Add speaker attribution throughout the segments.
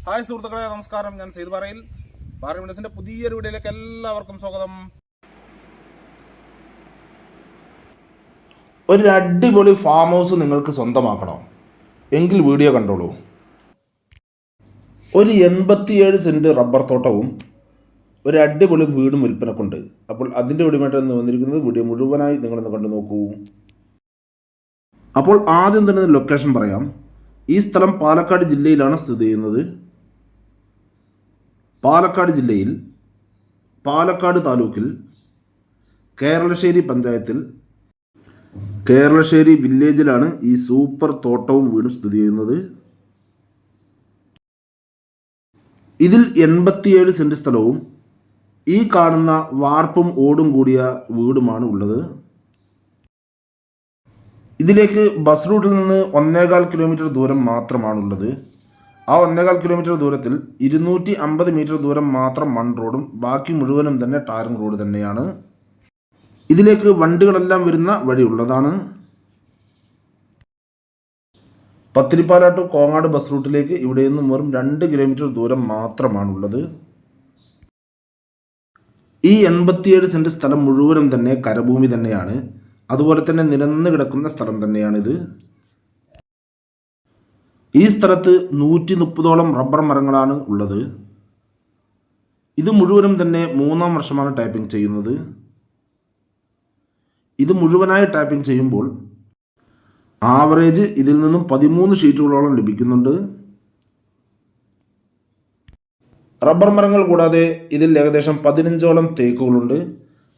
Speaker 1: Hi സുഹൃത്തുക്കളെ, നമസ്കാരം. ഞാൻ സെയ്ദ് പറയിൽ പാർലമെന്റ്സിന്റെ പുതിയൊരു വീഡിയോയിലേക്ക് എല്ലാവർക്കും സ്വാഗതം.
Speaker 2: ഒരു അടിപൊളി ഫാം ഹൗസ് നിങ്ങൾക്ക് സ്വന്തമാക്കണോ എങ്കിൽ വീഡിയോ കണ്ടോളൂ. ഒരു 87 സെൻറ്റ് റബ്ബർ തോട്ടവും ഒരു അടിപൊളി വീടും വിൽപ്പനക്കുണ്ട്. അപ്പോൾ അതിൻ്റെ വീടുമായിട്ടാണ് വന്നിരിക്കുന്നത്. വീഡിയോ മുഴുവനായി നിങ്ങളൊന്ന് കണ്ടു നോക്കൂ. അപ്പോൾ ആദ്യം തന്നെ ലൊക്കേഷൻ പറയാം. ഈ സ്ഥലം പാലക്കാട് ജില്ലയിലാണ് സ്ഥിതി ചെയ്യുന്നത്. പാലക്കാട് ജില്ലയിൽ പാലക്കാട് താലൂക്കിൽ കേരളശ്ശേരി പഞ്ചായത്തിൽ കേരളശ്ശേരി വില്ലേജിലാണ് ഈ സൂപ്പർ തോട്ടവും വീടും സ്ഥിതി ചെയ്യുന്നത്. ഇതിൽ 87 സെൻറ്റ് സ്ഥലവും ഈ കാണുന്ന വാർപ്പും ഓടും കൂടിയ വീടുമാണ് ഉള്ളത്. ഇതിലേക്ക് ബസ് റൂട്ടിൽ നിന്ന് 1.25 കിലോമീറ്റർ ദൂരം മാത്രമാണുള്ളത്. ആ 1.25 കിലോമീറ്റർ ദൂരത്തിൽ 250 മീറ്റർ ദൂരം മാത്രം മൺ റോഡും ബാക്കി മുഴുവനും തന്നെ ടാറിംഗ് റോഡ് തന്നെയാണ്. ഇതിലേക്ക് വണ്ടികളെല്ലാം വരുന്ന വഴിയുള്ളതാണ്. പത്തിരിപ്പാല ടു കോങ്ങാട് ബസ് റൂട്ടിലേക്ക് ഇവിടെ നിന്നും വെറും 2 കിലോമീറ്റർ ദൂരം മാത്രമാണുള്ളത്. ഈ 87 സെൻറ്റ് സ്ഥലം മുഴുവനും തന്നെ കരഭൂമി തന്നെയാണ്. അതുപോലെ തന്നെ നിരന്ന് കിടക്കുന്ന സ്ഥലം തന്നെയാണിത്. ഈ സ്ഥലത്ത് 130ഓളം റബ്ബർ മരങ്ങളാണ് ഉള്ളത്. ഇത് മുഴുവനും തന്നെ 3-ാം വർഷമാണ് ടാപ്പിംഗ് ചെയ്യുന്നത്. ഇത് മുഴുവനായി ടാപ്പിംഗ് ചെയ്യുമ്പോൾ ആവറേജ് ഇതിൽ നിന്നും 13 ഷീറ്റുകളോളം ലഭിക്കുന്നുണ്ട്. റബ്ബർ മരങ്ങൾ കൂടാതെ ഇതിൽ ഏകദേശം 15ഓളം തേക്കുകളുണ്ട്.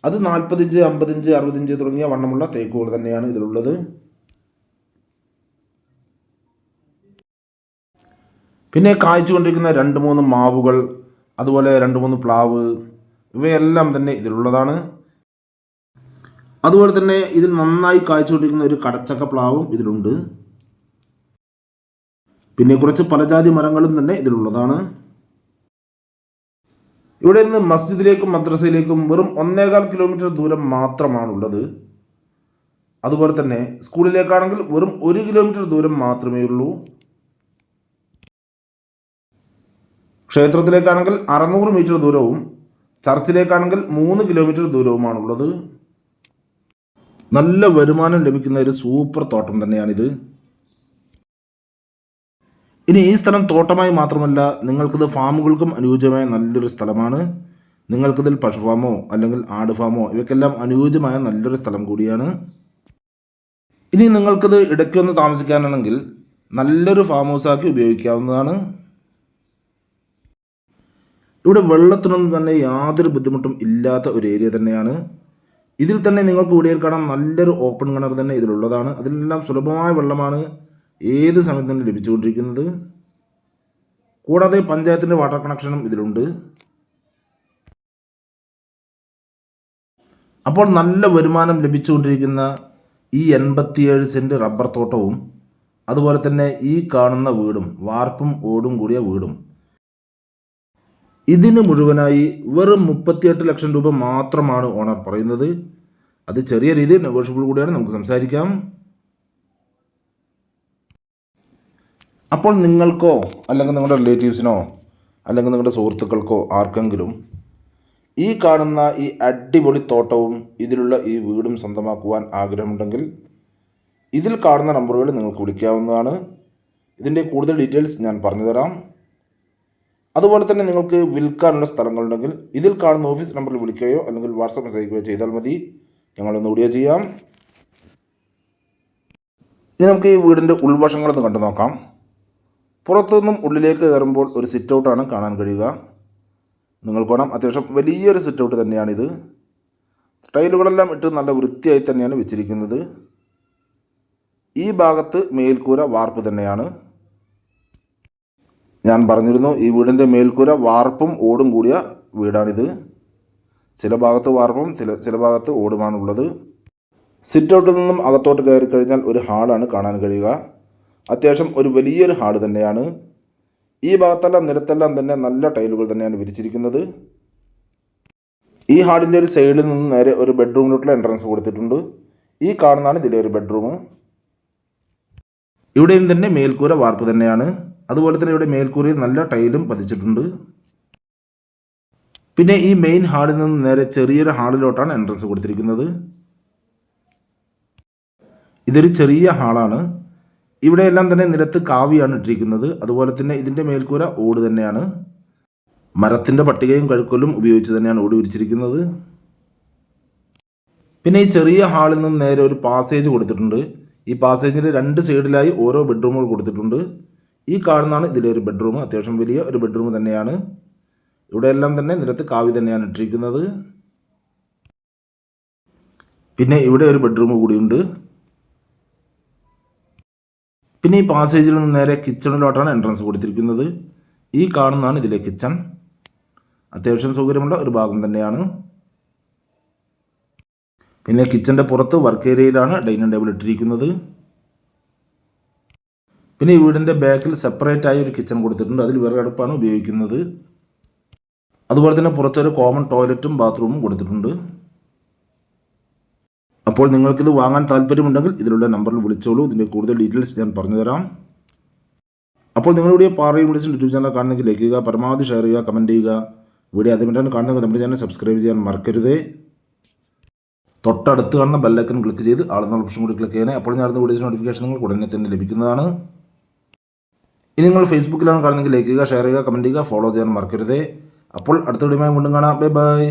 Speaker 2: അത് 40 ഇഞ്ച്, 50 ഇഞ്ച്, 60 ഇഞ്ച് തുടങ്ങിയ വണ്ണമുള്ള തേക്കുകൾ തന്നെയാണ് ഇതിലുള്ളത്. പിന്നെ കായ്ച്ചുകൊണ്ടിരിക്കുന്ന 2-3 മാവുകൾ, അതുപോലെ 2-3 പ്ലാവ്, ഇവയെല്ലാം തന്നെ ഇതിലുള്ളതാണ്. അതുപോലെ തന്നെ ഇതിൽ നന്നായി കായ്ച്ചുകൊണ്ടിരിക്കുന്ന ഒരു കടച്ചക്ക പ്ലാവും ഇതിലുണ്ട്. പിന്നെ കുറച്ച് പലജാതി മരങ്ങളും തന്നെ ഇതിലുള്ളതാണ്. ഇവിടെ നിന്ന് മസ്ജിദിലേക്കും മദ്രസയിലേക്കും വെറും 1.25 കിലോമീറ്റർ ദൂരം മാത്രമാണുള്ളത്. അതുപോലെ തന്നെ സ്കൂളിലേക്കാണെങ്കിൽ വെറും 1 കിലോമീറ്റർ ദൂരം മാത്രമേ ഉള്ളൂ. ക്ഷേത്രത്തിലേക്കാണെങ്കിൽ 600 മീറ്റർ ദൂരവും ചർച്ചിലേക്കാണെങ്കിൽ 3 കിലോമീറ്റർ ദൂരവുമാണുള്ളത്. നല്ല വരുമാനം ലഭിക്കുന്ന ഒരു സൂപ്പർ തോട്ടം തന്നെയാണിത്. ഇനി ഈ സ്ഥലം തോട്ടമായി മാത്രമല്ല, നിങ്ങൾക്കിത് ഫാമുകൾക്കും അനുയോജ്യമായ നല്ലൊരു സ്ഥലമാണ്. നിങ്ങൾക്കിതിൽ പശു ഫാമോ അല്ലെങ്കിൽ ആട് ഫാമോ ഇവയ്ക്കെല്ലാം അനുയോജ്യമായ നല്ലൊരു സ്ഥലം കൂടിയാണ്. ഇനി നിങ്ങൾക്കിത് ഇടയ്ക്ക് വന്ന് താമസിക്കാനാണെങ്കിൽ നല്ലൊരു ഫാം ഹൗസാക്കി ഉപയോഗിക്കാവുന്നതാണ്. ഇവിടെ വെള്ളത്തിനൊന്നും തന്നെ യാതൊരു ബുദ്ധിമുട്ടും ഇല്ലാത്ത ഒരു ഏരിയ തന്നെയാണ്. ഇതിൽ തന്നെ നിങ്ങൾക്ക് വീഡിയോയിൽ കാണാം നല്ലൊരു ഓപ്പൺ കിണർ തന്നെ ഇതിലുള്ളതാണ്. അതിലെല്ലാം സുലഭമായ വെള്ളമാണ് ഏത് സമയത്ത് തന്നെ ലഭിച്ചുകൊണ്ടിരിക്കുന്നത്. കൂടാതെ പഞ്ചായത്തിൻ്റെ വാട്ടർ കണക്ഷനും ഇതിലുണ്ട്. അപ്പോൾ നല്ല വരുമാനം ലഭിച്ചുകൊണ്ടിരിക്കുന്ന ഈ 87 സെൻറ്റ് റബ്ബർ തോട്ടവും അതുപോലെ തന്നെ ഈ കാണുന്ന വീടും വാർപ്പും ഓടും കൂടിയ വീടും ഇതിന് മുഴുവനായി വെറും 38 ലക്ഷം രൂപ മാത്രമാണ് ഓണർ പറയുന്നത്. അത് ചെറിയ രീതിയിൽ നെഗോഷ്യബിൾ കൂടിയാണ്, നമുക്ക് സംസാരിക്കാം. അപ്പോൾ നിങ്ങൾക്കോ അല്ലെങ്കിൽ നിങ്ങളുടെ റിലേറ്റീവ്സിനോ അല്ലെങ്കിൽ നിങ്ങളുടെ സുഹൃത്തുക്കൾക്കോ ആർക്കെങ്കിലും ഈ കാണുന്ന ഈ അടിപൊളി തോട്ടവും ഇതിലുള്ള ഈ വീടും സ്വന്തമാക്കുവാൻ ആഗ്രഹമുണ്ടെങ്കിൽ ഇതിൽ കാണുന്ന നമ്പറുകൾ നിങ്ങൾക്ക് വിളിക്കാവുന്നതാണ്. ഇതിൻ്റെ കൂടുതൽ ഡീറ്റെയിൽസ് ഞാൻ പറഞ്ഞു തരാം. അതുപോലെ തന്നെ നിങ്ങൾക്ക് വിൽക്കാനുള്ള സ്ഥലങ്ങളുണ്ടെങ്കിൽ ഇതിൽ കാണുന്ന ഓഫീസ് നമ്പറിൽ വിളിക്കുകയോ അല്ലെങ്കിൽ വാട്സപ്പ് മെസ്സേജ് അയക്കുകയോ ചെയ്താൽ മതി. ഞങ്ങളൊന്ന് വീഡിയോ ചെയ്യാം. ഇനി നമുക്ക് ഈ വീടിൻ്റെ ഉൾവശങ്ങളൊന്ന് കണ്ടു നോക്കാം. പുറത്തുനിന്നും ഉള്ളിലേക്ക് കയറുമ്പോൾ ഒരു സിറ്റ് ഔട്ടാണ് കാണാൻ കഴിയുക. നിങ്ങൾക്ക് കാണാം അത്യാവശ്യം വലിയൊരു സിറ്റ് ഔട്ട് തന്നെയാണിത്. ടൈലുകളെല്ലാം ഇട്ട് നല്ല വൃത്തിയായി തന്നെയാണ് വെച്ചിരിക്കുന്നത്. ഈ ഭാഗത്ത് മേൽക്കൂര വാർപ്പ് തന്നെയാണ്. ഞാൻ പറഞ്ഞിരുന്നു ഈ വീടിൻ്റെ മേൽക്കൂര വാർപ്പും ഓടും കൂടിയ വീടാണിത്. ചില ഭാഗത്ത് വാർപ്പും ചില ഭാഗത്ത് ഓടുമാണുള്ളത്. സിറ്റ് ഔട്ടിൽ നിന്നും അകത്തോട്ട് കയറി കഴിഞ്ഞാൽ ഒരു ഹാളാണ് കാണാൻ കഴിയുക. അത്യാവശ്യം ഒരു വലിയൊരു ഹാള് തന്നെയാണ്. ഈ ഭാഗത്തെല്ലാം നിരത്തെല്ലാം തന്നെ നല്ല ടൈലുകൾ തന്നെയാണ് വിരിച്ചിരിക്കുന്നത്. ഈ ഹാളിൻ്റെ ഒരു സൈഡിൽ നിന്ന് നേരെ ഒരു ബെഡ്റൂമിലോട്ടുള്ള എൻട്രൻസ് കൊടുത്തിട്ടുണ്ട്. ഈ കാണുന്നതാണ് ഇതിലെ ഒരു ബെഡ്റൂം. ഇവിടെയും തന്നെ മേൽക്കൂര വാർപ്പ് തന്നെയാണ്. അതുപോലെ തന്നെ ഇവിടെ മേൽക്കൂരയിൽ നല്ല ടൈലും പതിച്ചിട്ടുണ്ട്. പിന്നെ ഈ മെയിൻ ഹാളിൽ നിന്ന് നേരെ ചെറിയൊരു ഹാളിലോട്ടാണ് എൻട്രൻസ് കൊടുത്തിരിക്കുന്നത്. ഇതൊരു ചെറിയ ഹാളാണ്. ഇവിടെയെല്ലാം തന്നെ നിലത്ത് കാവിയാണ് ഇട്ടിരിക്കുന്നത്. അതുപോലെ തന്നെ ഇതിൻ്റെ മേൽക്കൂര ഓട് തന്നെയാണ്. മരത്തിൻ്റെ പട്ടികയും കഴുക്കലും ഉപയോഗിച്ച് തന്നെയാണ് ഓട് വിരിച്ചിരിക്കുന്നത്. പിന്നെ ഈ ചെറിയ ഹാളിൽ നിന്ന് നേരെ ഒരു പാസേജ് കൊടുത്തിട്ടുണ്ട്. ഈ പാസേജിൻ്റെ 2 സൈഡിലായി ഓരോ ബെഡ്റൂമുകൾ കൊടുത്തിട്ടുണ്ട്. ഈ കാണുന്നതാണ് ഇതിലെ ഒരു ബെഡ്റൂം. അത്യാവശ്യം വലിയ ഒരു ബെഡ്റൂം തന്നെയാണ്. ഇവിടെയെല്ലാം തന്നെ നിലത്ത് കാവി തന്നെയാണ് ഇട്ടിരിക്കുന്നത്. പിന്നെ ഇവിടെ ഒരു ബെഡ്റൂം കൂടിയുണ്ട്. പിന്നെ ഈ പാസേജിൽ നിന്ന് നേരെ കിച്ചണിലോട്ടാണ് എൻട്രൻസ് കൊടുത്തിരിക്കുന്നത്. ഈ കാണുന്നതാണ് ഇതിലെ കിച്ചൺ. അത്യാവശ്യം സൗകര്യമുള്ള ഒരു ഭാഗം തന്നെയാണ്. പിന്നെ കിച്ചൻ്റെ പുറത്ത് വർക്ക് ഏരിയയിലാണ് ഡൈനിങ് ടേബിൾ ഇട്ടിരിക്കുന്നത്. പിന്നെ ഈ വീടിൻ്റെ ബാക്കിൽ സെപ്പറേറ്റ് ആയി ഒരു കിച്ചൺ കൊടുത്തിട്ടുണ്ട്. അതിൽ വിറകടുപ്പാണ് ഉപയോഗിക്കുന്നത്. അതുപോലെ തന്നെ പുറത്തൊരു കോമൺ ടോയ്ലറ്റും ബാത്റൂമും കൊടുത്തിട്ടുണ്ട്. അപ്പോൾ നിങ്ങൾക്കിത് വാങ്ങാൻ താല്പര്യമുണ്ടെങ്കിൽ ഇതിലുള്ള നമ്പറിൽ വിളിച്ചോളൂ. ഇതിൻ്റെ കൂടുതൽ ഡീറ്റെയിൽസ് ഞാൻ പറഞ്ഞു തരാം. അപ്പോൾ നിങ്ങളുടെ പാറ ഇൻവെസ്റ്റ്മെന്റ് യൂട്യൂബ് ചാനൽ കാണുന്നെങ്കിൽ ലൈക്ക് ചെയ്യുക, പരമാവധി ഷെയർ ചെയ്യുക, കമൻറ്റ് ചെയ്യുക. വീഡിയോ ആദ്യമായിട്ടാണ് കാണുന്നെങ്കിൽ നമ്മുടെ ചാനൽ സബ്സ്ക്രൈബ് ചെയ്യാൻ മറക്കരുത്. തൊട്ടടുത്ത് കാണുന്ന ബെല്ലൈക്കൺ ക്ലിക്ക് ചെയ്ത് ആളെന്ന ഓപ്ഷൻ കൂടി ക്ലിക്ക് ചെയ്യണേ. അപ്പോൾ ഞാൻ അടുത്ത വീഡിയോസ് നോട്ടിഫിക്കേഷൻ നിങ്ങൾക്ക് ഉടനെ തന്നെ ലഭിക്കുന്നതാണ്. ഇനി നിങ്ങൾ ഫേസ്ബുക്കിലാണ് കാണുന്നെങ്കിൽ ലൈക്ക് ചെയ്യുക, ഷെയർ ചെയ്യുക, കമൻറ്റ് ചെയ്യുക, ഫോളോ ചെയ്യാൻ മറക്കരുത്. അപ്പോൾ അടുത്ത വീഡിയോയുമായി വീണ്ടും കാണാം. Bye bye.